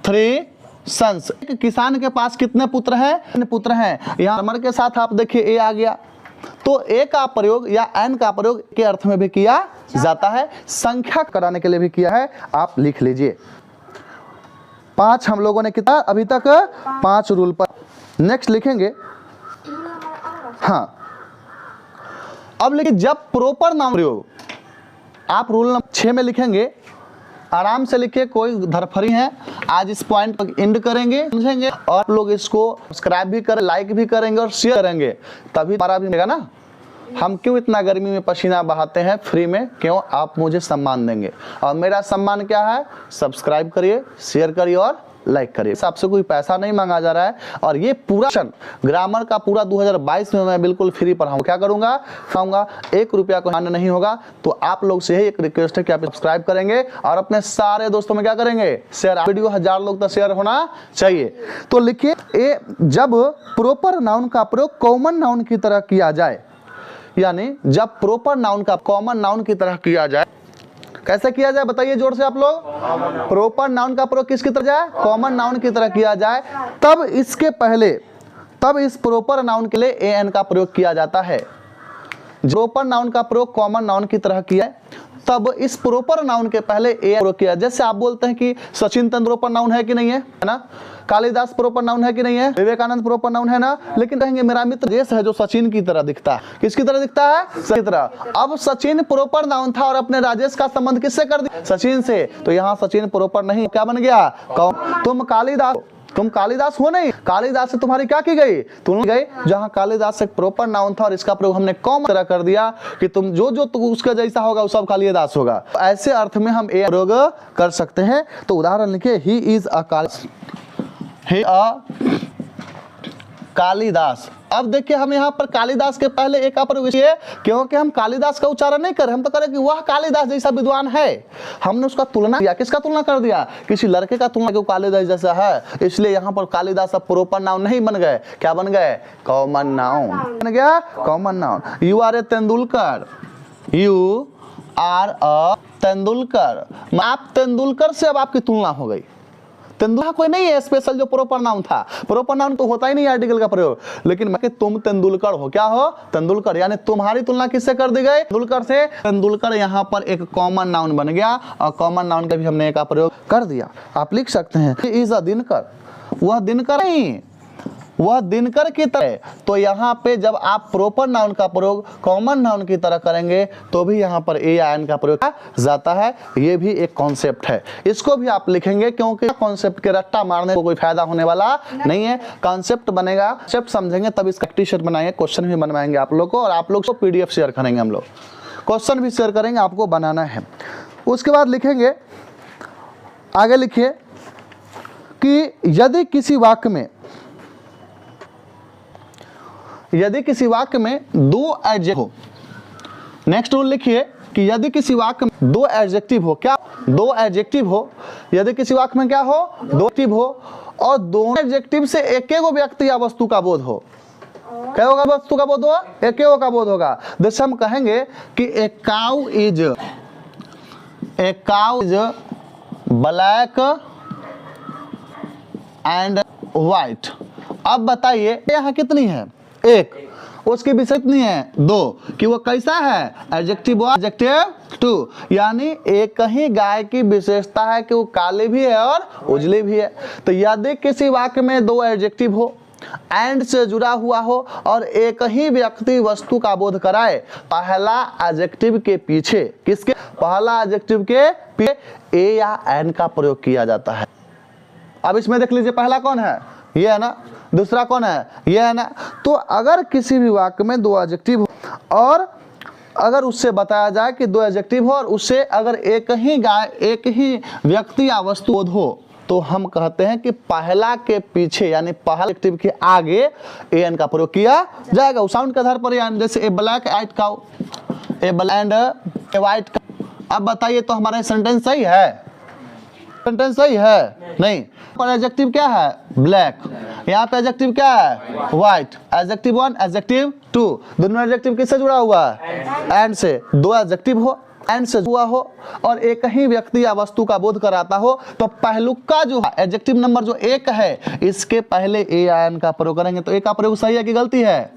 three sons, एक किसान के पास कितने पुत्र हैं? पुत्र हैं। यहाँ फार्मर के साथ आप देखिए ए आ गया, तो ए का प्रयोग या एन का प्रयोग के अर्थ में भी किया जाता है, संख्या कराने के लिए भी किया है। आप लिख लीजिए। 5 हम लोगों ने कितना अभी तक? 5 रूल पर। नेक्स्ट लिखेंगे, हाँ अब लिखिए जब प्रॉपर नाउन प्रयोग, आप रूल नंबर 6 में लिखेंगे, आराम से लिखिए, कोई धरफरी है। आज इस पॉइंट पर एंड करेंगे, समझेंगे, और आप लोग इसको सब्सक्राइब भी करें, लाइक भी करेंगे और शेयर करेंगे, तभी हमारा भी मिलेगा ना। हम क्यों इतना गर्मी में पसीना बहाते हैं फ्री में? क्यों? आप मुझे सम्मान देंगे, और मेरा सम्मान क्या है? सब्सक्राइब करिए, शेयर करिए और लाइक करिए। आपसे कोई पैसा नहीं मांगा जा रहा है, और ये पूरा ग्रामर का पूरा 2022 में मैं बिल्कुल फ्री पढ़ाऊंगा। क्या करूंगा? खाऊंगा, 1 रुपया को हानि नहीं होगा। तो आप लोग से ही एक रिक्वेस्ट है कि आप सब्सक्राइब करेंगे और अपने सारे दोस्तों में क्या करेंगे? शेयर। वीडियो 1000 लोग तक शेयर होना चाहिए। तो लिखिए, ए जब प्रॉपर नाउन का प्रयोग कॉमन नाउन की तरह किया जाए, यानी जब प्रॉपर नाउन का कॉमन नाउन की तरह किया जाए, कैसे किया जाए बताइए जोर से आप लोग? प्रॉपर नाउन का प्रयोग किसकी तरह जाए? कॉमन नाउन की तरह किया जाए, तब इसके पहले, तब इस प्रॉपर नाउन के लिए ए एन का प्रयोग किया जाता है। प्रॉपर नाउन का प्रयोग कॉमन नाउन की तरह किया है, तब इस प्रॉपर नाउन के पहले ए प्रयोग किया। जैसे आप बोलते हैं कि सचिन तेंदुलकर प्रॉपर नाउन है कि नहीं है ना? कालिदास प्रॉपर नाउन है कि नहीं है? विवेकानंद प्रॉपर नाउन है ना? लेकिन कहेंगे मेरा मित्र देश है जो सचिन की तरह दिखता है। किसकी तरह दिखता है? सचिन की तरह। अब सचिन प्रॉपर नाउन था और अपने राजेश का संबंध किससे कर दिया? सचिन से। तो यहाँ सचिन प्रॉपर नहीं, क्या बन गया? तुम कालिदास, तुम कालिदास हो नहीं, कालिदास से तुम्हारी क्या की गई? तुम गई। जहां कालिदास एक प्रॉपर नाउन था और इसका प्रयोग हमने कॉमन तरह कर दिया कि तुम जो जो उसका जैसा होगा वो सब कालिदास होगा। ऐसे अर्थ में हम ए प्रयोग कर सकते हैं। तो उदाहरण लिखिए, ही इज अ कालिदास। अब देखिए हम यहाँ पर कालिदास के पहले एक का प्रयोग किए, क्योंकि हम कालिदास का उच्चारण नहीं करें, हम तो करें कि वह कालिदास जैसा विद्वान है। हमने उसका तुलना किया, किसका तुलना कर दिया? किसी लड़के का तुलना, क्यों कालिदास जैसा है, इसलिए यहाँ पर कालिदास अब प्रॉपर नाउन नहीं बन गए, क्या बन गए? कॉमन नाउन बन गया, common noun. You are a Tendulkar, you are a Tendulkar, आप तेंदुलकर से अब आपकी तुलना हो गई। तेंदुलकर कोई नहीं है स्पेशल जो प्रॉपर नाउन था, प्रॉपर नाउन तो होता ही नहीं आर्टिकल का प्रयोग, लेकिन मैं कि तुम तेंदुलकर हो, क्या हो? तेंदुलकर, यानी तुम्हारी तुलना किससे कर दी गई? तेंदुलकर से। तेंदुलकर यहाँ पर एक कॉमन नाउन बन गया, और कॉमन नाउन का भी हमने एक प्रयोग कर दिया। आप लिख सकते हैं इज अ दिनकर, वह दिनकर नहीं, वह दिनकर की तरह। तो यहाँ पे जब आप प्रॉपर नाउन का प्रयोग कॉमन नाउन की तरह करेंगे तो भी यहाँ पर ए या एन का प्रयोग किया जाता है। ये भी एक कॉन्सेप्ट है, इसको भी आप लिखेंगे, क्योंकि कॉन्सेप्ट के रट्टा मारने को कोई फायदा होने वाला नहीं है। कॉन्सेप्ट बनेगा, कॉन्सेप्ट समझेंगे तब इसका टी शर्ट बनाएंगे, क्वेश्चन भी बनवाएंगे आप लोग को, और आप लोग को PDF शेयर करेंगे, हम लोग क्वेश्चन भी शेयर करेंगे, आपको बनाना है। उसके बाद लिखेंगे, आगे लिखिए कि यदि किसी वाक्य में 2 एडजेक्टिव हो, नेक्स्ट रूल लिखिए कि यदि किसी वाक्य में 2 एडजेक्टिव हो, क्या 2 एडजेक्टिव हो, यदि किसी वाक्य में क्या हो? 2 एडजेक्टिव हो, और दोनों एडजेक्टिव से एक एक वस्तु या वस्तु का बोध हो। क्या होगा? वस्तु का बोध हो, एक का बोध होगा। जैसे हम कहेंगे कि a cow is black and white. अब बताइए यहाँ कितनी है? 1। उसकी विशेषता कितनी है? 2। कि वो कैसा है? Adjective 1 adjective 2। यानी एक ही गाय की विशेषता है कि वो काली भी है और उजली भी है। तो यदि किसी वाक्य में 2 एडजेक्टिव हो, एंड से जुड़ा हुआ हो और एक ही व्यक्ति वस्तु का बोध कराए, पहला एडजेक्टिव के पीछे किसके? पहला एडजेक्टिव के पीछे ए या एन का प्रयोग किया जाता है। अब इसमें देख लीजिए, पहला कौन है? ये है ना। दूसरा कौन है? ये है ना। तो अगर किसी भी वाक्य में 2 एडजेक्टिव हो और अगर उससे बताया जाए कि 2 एडजेक्टिव हो और उससे अगर एक ही व्यक्ति या वस्तु बोध हो, तो हम कहते हैं कि पहला के पीछे यानी पहला एडजेक्टिव के आगे ए एन का प्रयोग किया जाएगा। उस साउंड के आधार पर, यानी जैसे a black and cow, a black and a white cow. अब बताइए, तो हमारा सेंटेंस सही है? सेंटेंस सही है? नहीं। पर एडजेक्टिव क्या है? ब्लैक। यहाँ पे एडजेक्टिव क्या है? व्हाइट। एडजेक्टिव 1 एडजेक्टिव 2, दोनों एडजेक्टिव किससे जुड़ा हुआ है? एंड से। 2 एडजेक्टिव हो, एंड से हुआ हो और एक ही व्यक्ति या वस्तु का बोध कराता हो, तो पहलुका जो है एडजेक्टिव नंबर जो 1 है, इसके पहले ए या एन का प्रयोग करेंगे। तो ए का प्रयोग सही है कि गलती है?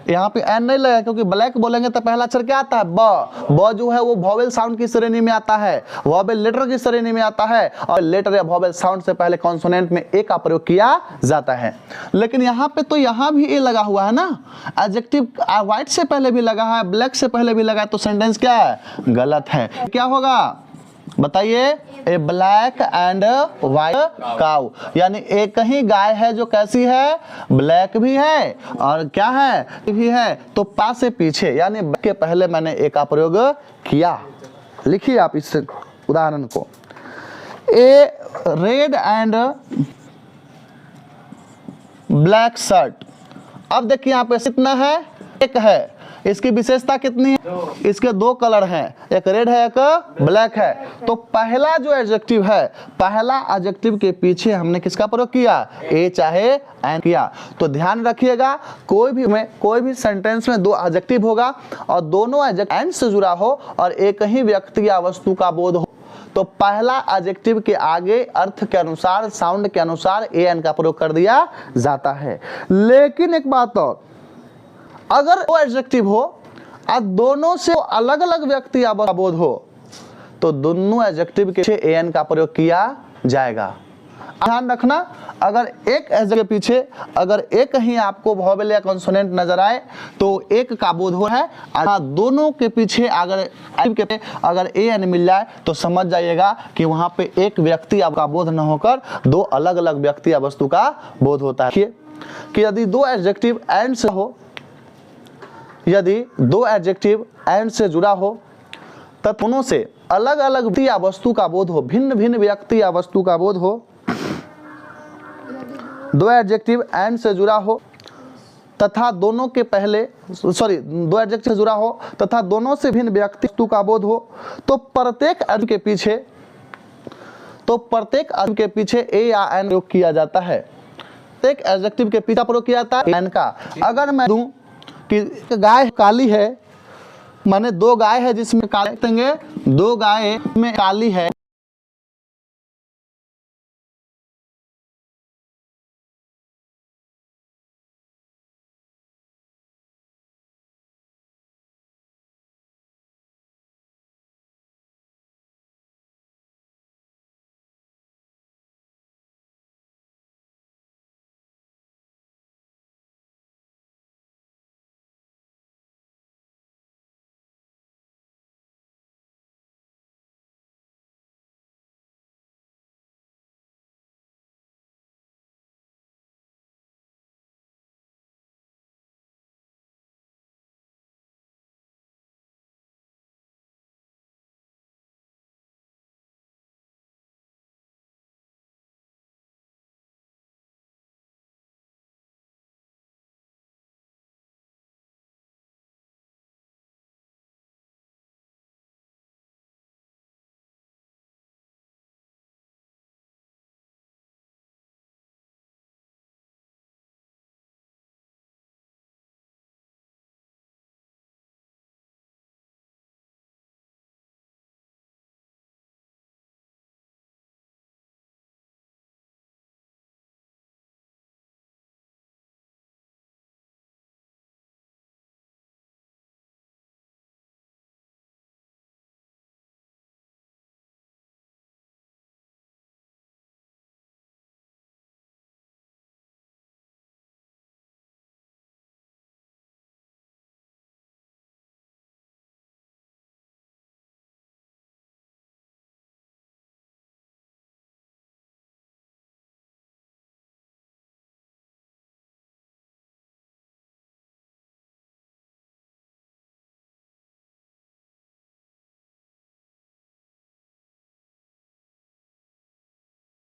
यहाँ पे एन नहीं लगेगा, क्योंकि ब्लैक बोलेंगे तो पहला अक्षर क्या आता है? ब। ब जो है वो वॉवेल साउंड की श्रेणी में आता है, वॉवेल लेटर की श्रेणी में आता है, और लेटर या वॉवेल साउंड से पहले कॉन्सोनेंट में ए का प्रयोग किया जाता है। लेकिन यहाँ पे तो यहाँ भी ए लगा हुआ है ना। एडजेक्टिव व्हाइट से पहले भी लगा है, ब्लैक से पहले भी लगा है, तो सेंटेंस क्या है? गलत है। क्या होगा बताइए? ए ब्लैक एंड व्हाइट काउ, यानी एक ही गाय है जो कैसी है? ब्लैक भी है और क्या है? भी है। तो पास से पीछे यानी के पहले मैंने ए का प्रयोग किया। लिखिए आप इस उदाहरण को। ए रेड एंड ब्लैक शर्ट। अब देखिए यहाँ पे कितना है? 1 है। इसकी विशेषता कितनी है? इसके 2 कलर हैं, एक रेड है एक ब्लैक है। तो पहला जो एडजेक्टिव है, पहला एडजेक्टिव के पीछे हमने किसका प्रयोग किया? ए चाहे एन किया। तो ध्यान रखिएगा, कोई भी सेंटेंस में 2 एडजेक्टिव होगा और दोनों एडजेक्टिव एन से जुड़ा हो और एक ही व्यक्ति या वस्तु का बोध हो, तो पहला एडजेक्टिव के आगे अर्थ के अनुसार, साउंड के अनुसार ए एन का प्रयोग कर दिया जाता है। लेकिन एक बात और, अगर वो एडजेक्टिव हो और दोनों से अलग अलग व्यक्ति या बोध हो, तो दोनों एडजेक्टिव के पीछे ए एन का प्रयोग किया जाएगा। ध्यान रखना, अगर एक एडजेक्टिव के पीछे अगर एक ही आपको वॉवेल या कॉन्सोनेंट नजर आए, तो एक का बोध हो है, और दोनों के पीछे अगर ए एन मिल जाए, तो समझ जाइएगा कि वहां पे एक व्यक्ति आपका बोध न होकर 2 अलग अलग व्यक्ति या वस्तु का बोध होता है। कि यदि 2 एडजेक्टिव एंड से हो, यदि 2 एडजेक्टिव एंड से जुड़ा हो, तब दोनों से अलग अलग व्यक्ति या वस्तु का बोध हो, भिन्न भिन्न व्यक्ति या वस्तु का बोध हो। 2 एडजेक्टिव एंड से जुड़ा हो तथा दोनों के पहले 2 एडजेक्टिव से जुड़ा हो तथा दोनों से भिन्न व्यक्ति वस्तु का बोध हो, तो प्रत्येक एडजेक्टिव के पीछे ए या एन प्रयोग किया जाता है। एक एडजेक्टिव के पीछे प्रयोग किया जाता है एन का। अगर मैं दूं कि गाय काली है, माने 2 गाय है जिसमें काले 2 गाय में काली है,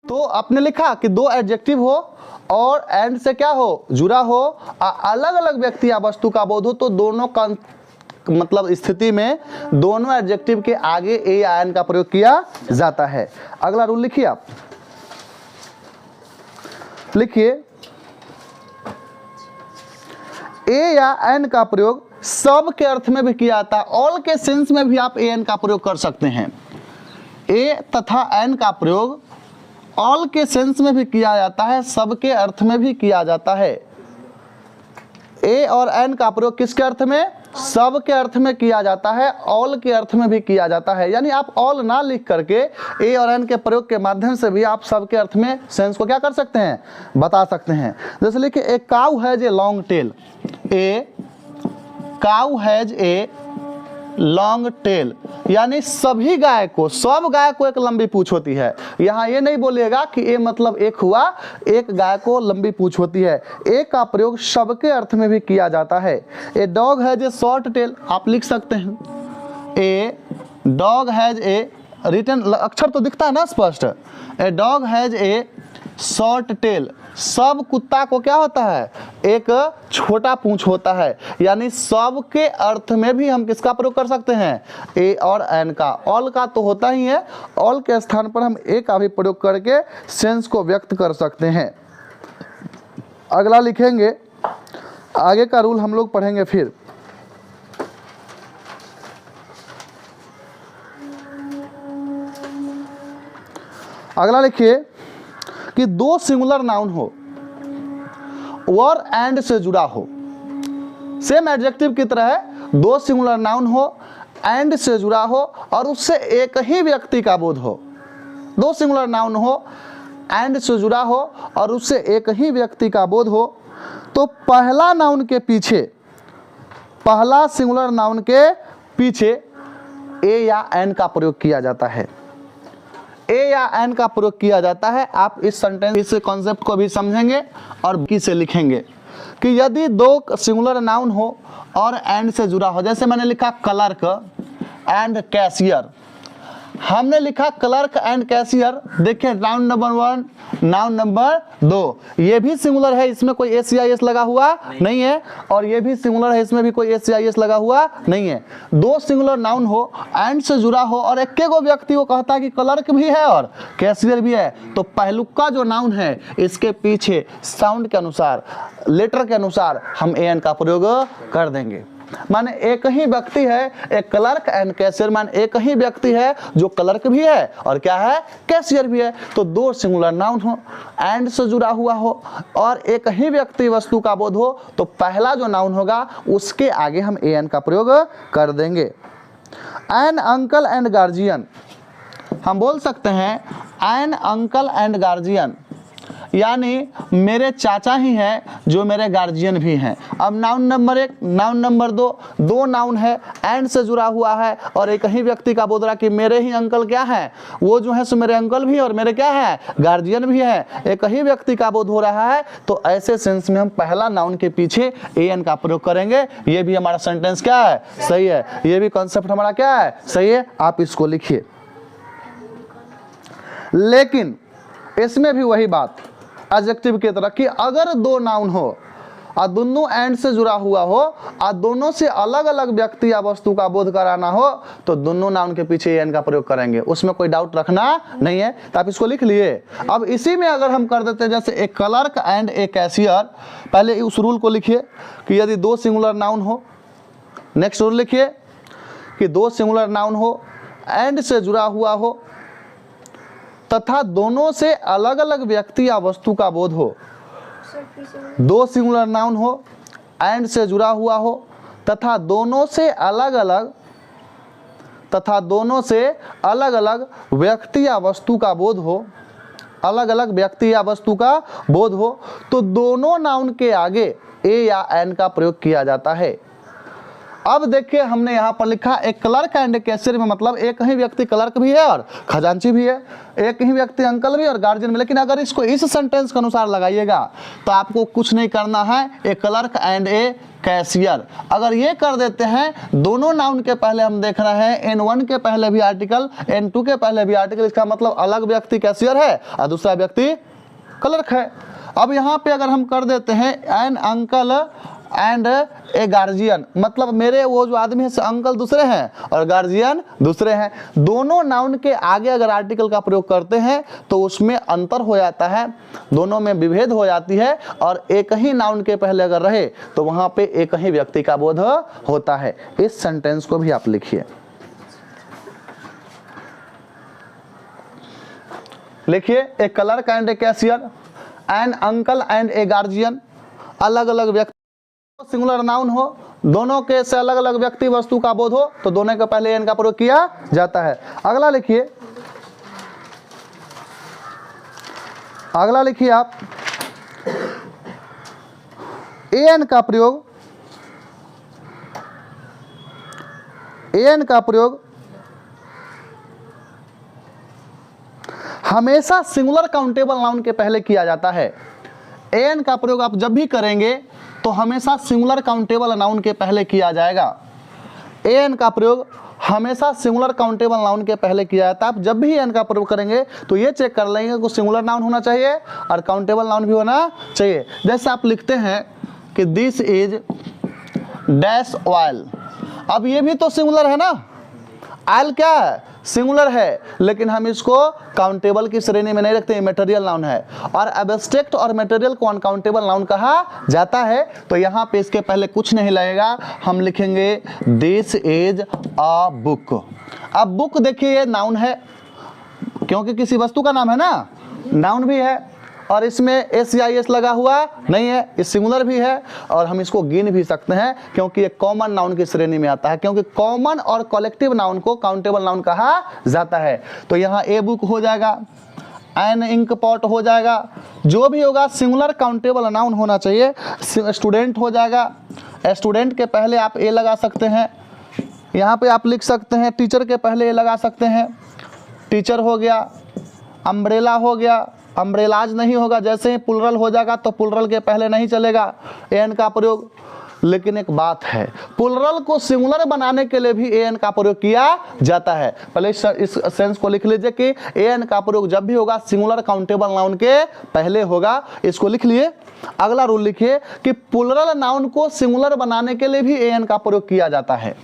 तो आपने लिखा कि दो एडजेक्टिव हो और एंड से क्या हो, जुड़ा हो, अलग अलग व्यक्ति या वस्तु का बोध हो, तो दोनों का मतलब स्थिति में दोनों एडजेक्टिव के आगे ए या एन का प्रयोग किया जाता है। अगला रूल लिखिए, आप लिखिए ए या एन का प्रयोग सब के अर्थ में भी किया जाता है, ऑल के सेंस में भी आप ए एन का प्रयोग कर सकते हैं। ए तथा एन का प्रयोग ऑल के सेंस में भी किया जाता है, सब के अर्थ में भी किया जाता है। ए और एन का प्रयोग किसके अर्थ में, सब के अर्थ में किया जाता है, ऑल के अर्थ में भी किया जाता है। यानी आप ऑल ना लिख करके ए और एन के प्रयोग के माध्यम से भी आप सब के अर्थ में सेंस को क्या कर सकते हैं, बता सकते हैं। जैसे लिखिए a cow has a long tail, a cow has a long tail, यानी सभी गाय को, सब गाय को एक लंबी पूंछ होती है। यहाँ ये नहीं बोलिएगा कि ए मतलब एक हुआ, एक गाय को लंबी पूंछ होती है। ए का प्रयोग सबके अर्थ में भी किया जाता है। A dog has a short tail, आप लिख सकते हैं a dog has a, written अक्षर तो दिखता है ना स्पष्ट, a dog has a short tail, सब कुत्ता को क्या होता है, एक छोटा पूंछ होता है। यानी सब के अर्थ में भी हम किसका प्रयोग कर सकते हैं, ए और एन का। ऑल का तो होता ही है, ऑल के स्थान पर हम ए का भी प्रयोग करके सेंस को व्यक्त कर सकते हैं। अगला लिखेंगे, आगे का रूल हम लोग पढ़ेंगे फिर। अगला लिखिए कि दो सिंगुलर नाउन हो और एंड से जुड़ा हो, सेम एडजेक्टिव की तरह है, दो सिंगुलर नाउन हो, एंड से जुड़ा हो और उससे एक ही व्यक्ति का बोध हो। दो सिंगुलर नाउन हो, एंड से जुड़ा हो और उससे एक ही व्यक्ति का बोध हो, तो पहला नाउन के पीछे, पहला सिंगुलर नाउन के पीछे ए या एन का प्रयोग किया जाता है। ए या एन का प्रयोग किया जाता है। आप इस सेंटेंस, इस कॉन्सेप्ट को भी समझेंगे और किसे लिखेंगे कि यदि दो सिंगुलर नाउन हो और एंड से जुड़ा हो, जैसे मैंने लिखा क्लर्क एंड कैशियर, हमने लिखा क्लर्क एंड कैशियर, देखिए नाउन नंबर 1, नाउन नंबर 2, ये भी सिंगुलर है, इसमें कोई एस या एस लगा हुआ नहीं है, और ये भी सिंगुलर है, इसमें भी कोई एस या एस लगा हुआ नहीं है। दो सिंगुलर नाउन हो, एंड से जुड़ा हो और एक को व्यक्ति को कहता है कि क्लर्क भी है और कैशियर भी है, तो पहलुका जो नाउन है इसके पीछे साउंड के अनुसार, लेटर के अनुसार हम ए एन का प्रयोग कर देंगे। माने एक ही व्यक्ति है, एक क्लर्क एंड कैशियर, माने एक ही व्यक्ति है जो क्लर्क भी है और क्या है, कैशियर भी है। तो दो सिंगुलर नाउन हो, एंड से जुड़ा हुआ हो और एक ही व्यक्ति वस्तु का बोध हो, तो पहला जो नाउन होगा उसके आगे हम ए एन का प्रयोग कर देंगे। एन अंकल एंड गार्जियन, हम बोल सकते हैं एन अंकल एंड गार्जियन, यानी मेरे चाचा ही हैं जो मेरे गार्जियन भी हैं। अब नाउन नंबर 1, नाउन नंबर 2, दो नाउन है, एंड से जुड़ा हुआ है और एक ही व्यक्ति का बोध रहा कि मेरे ही अंकल क्या है, वो जो है सो मेरे अंकल भी और मेरे क्या है, गार्जियन भी है, एक ही व्यक्ति का बोध हो रहा है। तो ऐसे सेंस में हम पहला नाउन के पीछे ए एन का प्रयोग करेंगे। ये भी हमारा सेंटेंस क्या है, सही है, ये भी कॉन्सेप्ट हमारा क्या है, सही है। आप इसको लिखिए, लेकिन इसमें भी वही बात एडजेक्टिव की तरह कि अगर दो नाउन हो और दोनों एंड से जुड़ा हुआ हो और दोनों से अलग अलग व्यक्ति या वस्तु का बोध कराना हो, तो दोनों नाउन के पीछे एन का प्रयोग करेंगे, उसमें कोई डाउट रखना नहीं है। तो आप इसको लिख लिए। अब इसी में अगर हम कर देते हैं जैसे ए क्लर्क एंड ए कैशियर, पहले उस रूल को लिखिए कि यदि दो सिंगुलर नाउन हो, नेक्स्ट रूल लिखिए कि दो सिंगुलर नाउन हो, एंड से जुड़ा हुआ हो तथा दोनों से अलग अलग व्यक्ति या वस्तु का बोध हो। दो सिंगुलर नाउन हो, एंड से जुड़ा हुआ हो तथा दोनों से अलग अलग व्यक्ति या वस्तु का बोध हो, अलग अलग व्यक्ति या वस्तु का बोध हो, तो दोनों नाउन के आगे ए या एन का प्रयोग किया जाता है। अब देखिए हमने यहाँ पर लिखा एक क्लर्क एंड कैशियर में, मतलब एक ही व्यक्ति क्लर्क भी है और खजांची भी है, एक ही व्यक्ति अंकल भी और गार्जियन भी। लेकिन अगर इसको इस सेंटेंस के अनुसार लगाइएगा तो आपको कुछ नहीं करना है, ए क्लर्क एंड ए कैशियर। अगर ये कर देते हैं, दोनों नाउन के पहले हम देख रहे हैं N1 के पहले भी आर्टिकल, N2 के पहले भी आर्टिकल, इसका मतलब अलग व्यक्ति कैशियर है और दूसरा व्यक्ति क्लर्क है। अब यहाँ पे अगर हम कर देते हैं N uncle and a guardian, मतलब मेरे वो जो आदमी है अंकल दूसरे हैं और गार्जियन दूसरे हैं। दोनों नाउन के आगे अगर आर्टिकल का प्रयोग करते हैं तो उसमें अंतर हो जाता है, दोनों में विभेद हो जाती है, और एक ही नाउन के पहले अगर रहे तो वहां पे एक ही व्यक्ति का बोध होता है। इस सेंटेंस को भी आप लिखिए, लिखिए a clerk and a cashier, an uncle and a guardian, अलग अलग व्यक्ति, सिंगुलर नाउन हो, दोनों के से अलग अलग व्यक्ति वस्तु का बोध हो तो दोनों के पहले एन का प्रयोग किया जाता है। अगला लिखिए, अगला लिखिए आप एन का प्रयोग, एन का प्रयोग हमेशा सिंगुलर काउंटेबल नाउन के पहले किया जाता है। एन का प्रयोग आप जब भी करेंगे तो हमेशा सिंगुलर काउंटेबल नाउन के पहले किया जाएगा। एन का प्रयोग हमेशा सिंगुलर काउंटेबल नाउन के पहले किया जाता है। आप जब भी एन का प्रयोग करेंगे तो ये चेक कर लेंगे कि सिंगुलर नाउन होना चाहिए और काउंटेबल नाउन भी होना चाहिए। जैसे आप लिखते हैं कि दिस इज डैश ऑयल, अब ये भी तो सिंगुलर है ना, ऑयल क्या है, सिंगुलर है, लेकिन हम इसको काउंटेबल की श्रेणी में नहीं रखते, मटेरियल नाउन है, और एब्स्ट्रैक्ट और मटेरियल को अनकाउंटेबल नाउन कहा जाता है। तो यहाँ पे इसके पहले कुछ नहीं लगेगा, हम लिखेंगे दिस इज अ बुक। अब बुक देखिए ये नाउन है, क्योंकि किसी वस्तु का नाम है ना, नाउन भी है, और इसमें SIS लगा हुआ नहीं है, ये सिंगुलर भी है, और हम इसको गिन भी सकते हैं क्योंकि ये कॉमन नाउन की श्रेणी में आता है, क्योंकि कॉमन और कलेक्टिव नाउन को काउंटेबल नाउन कहा जाता है। तो यहाँ ए बुक हो जाएगा, एन इंक पॉट हो जाएगा, जो भी होगा सिंगुलर काउंटेबल नाउन होना चाहिए। स्टूडेंट हो जाएगा, स्टूडेंट के पहले आप ए लगा सकते हैं, यहाँ पे आप लिख सकते हैं टीचर के पहले ए लगा सकते हैं, टीचर हो गया। अम्ब्रेला हो गया, अम्ब्रेलाज नहीं होगा, जैसे ही प्लुरल हो जाएगा तो प्लुरल के पहले नहीं चलेगा एन का प्रयोग। लेकिन एक बात है, प्लुरल को सिंगुलर बनाने के लिए भी एन का प्रयोग किया जाता है। पहले इस सेंस को लिख लीजिए कि एन का प्रयोग जब भी होगा सिंगुलर काउंटेबल नाउन के पहले होगा, इसको लिख लिए। अगला रूल लिखिए कि प्लुरल नाउन को सिंगुलर बनाने के लिए भी एन का प्रयोग किया जाता है।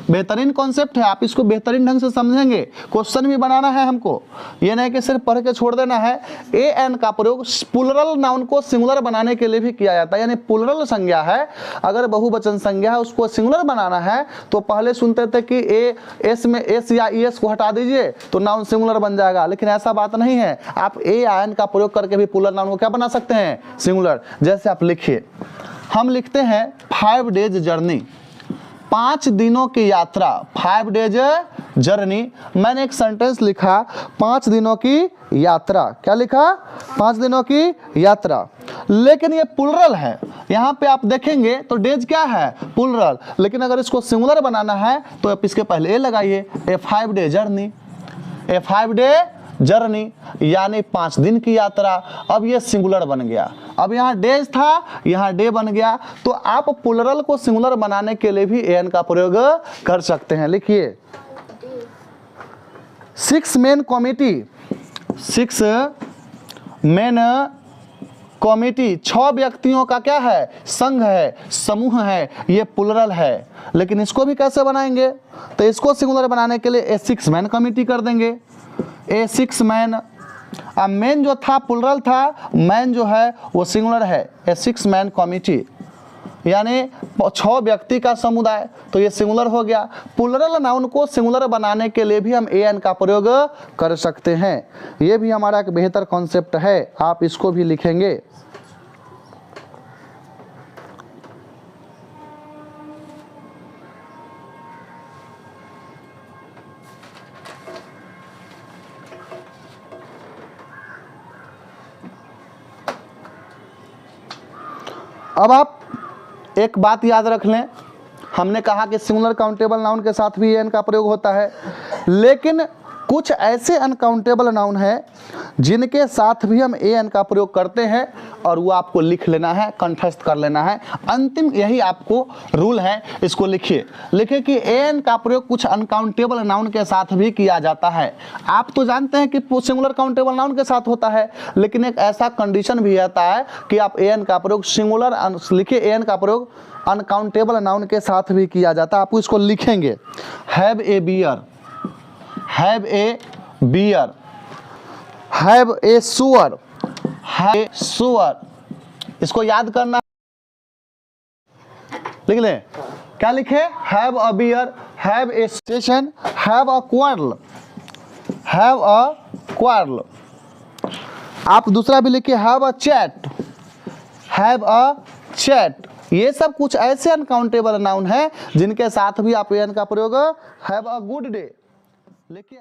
बेहतरीन कॉन्सेप्ट है, आप इसको बेहतरीन ढंग से समझेंगे, क्वेश्चन भी बनाना है हमको, ये नहीं कि सिर्फ पढ़ के छोड़ देना है। ए एन का प्रयोग प्लुरल नाउन को सिंगुलर बनाने के लिए भी किया जाता है, यानी प्लुरल संज्ञा है, अगर बहुवचन संज्ञा है उसको सिंगुलर बनाना है तो पहले सुनते थे कि ए एस में एस या ई एस को हटा दीजिए तो नाउन सिंगुलर बन जाएगा, लेकिन ऐसा बात नहीं है। आप ए या एन का प्रयोग करके भी प्लुरल नाउन को क्या बना सकते हैं, सिंगुलर। जैसे आप लिखिए, हम लिखते हैं 5 डेज जर्नी, 5 दिनों की यात्रा, 5 डेज जर्नी। मैंने एक सेंटेंस लिखा 5 दिनों की यात्रा, क्या लिखा, 5 दिनों की यात्रा, लेकिन ये प्लुरल है। यहाँ पे आप देखेंगे तो डेज क्या है, प्लुरल, लेकिन अगर इसको सिंगुलर बनाना है तो आप इसके पहले ए लगाइए, ए 5 डे जर्नी, ए 5 डे जर्नी यानी 5 दिन की यात्रा। अब ये सिंगुलर बन गया, अब यहाँ डेज था, यहाँ डे बन गया। तो आप प्लुरल को सिंगुलर बनाने के लिए भी एन का प्रयोग कर सकते हैं। लिखिए 6 मैन कमिटी, 6 मैन कमिटी, 6 व्यक्तियों का क्या है, संघ है, समूह है, ये प्लुरल है। लेकिन इसको भी कैसे बनाएंगे, तो इसको सिंगुलर बनाने के लिए ए 6 मैन कमिटी कर देंगे, ए 6 मैन। अब मैन जो था प्लुरल था, मैन जो है वो सिंगुलर है, ए 6 मैन कमिटी, यानी 6 व्यक्ति का समुदाय, तो ये सिंगुलर हो गया। प्लुरल नाउन को सिंगुलर बनाने के लिए भी हम ए एन का प्रयोग कर सकते हैं। ये भी हमारा एक बेहतर कॉन्सेप्ट है, आप इसको भी लिखेंगे। अब आप एक बात याद रख लें हमने कहा कि सिंगुलर काउंटेबल नाउन के साथ भी एन का प्रयोग होता है, लेकिन कुछ ऐसे अनकाउंटेबल नाउन हैं जिनके साथ भी हम एन का प्रयोग करते हैं, और वो आपको लिख लेना है, कंठस्थ कर लेना है। अंतिम यही आपको रूल है, इसको लिखिए कि एन का प्रयोग कुछ अनकाउंटेबल नाउन के साथ भी किया जाता है। आप तो जानते हैं कि सिंगुलर काउंटेबल नाउन के साथ होता है, लेकिन एक ऐसा कंडीशन भी आता है कि आप एन का प्रयोग लिखिए, एन का प्रयोग अनकाउंटेबल नाउन के साथ भी किया जाता है। आप इसको लिखेंगे, have a bear, have a bear, have a सुअर, हैव ए सुअर। इसको याद करना, लिख लें। क्या लिखे? Have a beer, have a station, have a quarrel, have a quarrel. आप दूसरा भी लिखिए, have a chat, have a chat. ये सब कुछ ऐसे अनकाउंटेबल नाउन हैं जिनके साथ भी आप एन का प्रयोग हैव अ गुड डे लिखिए।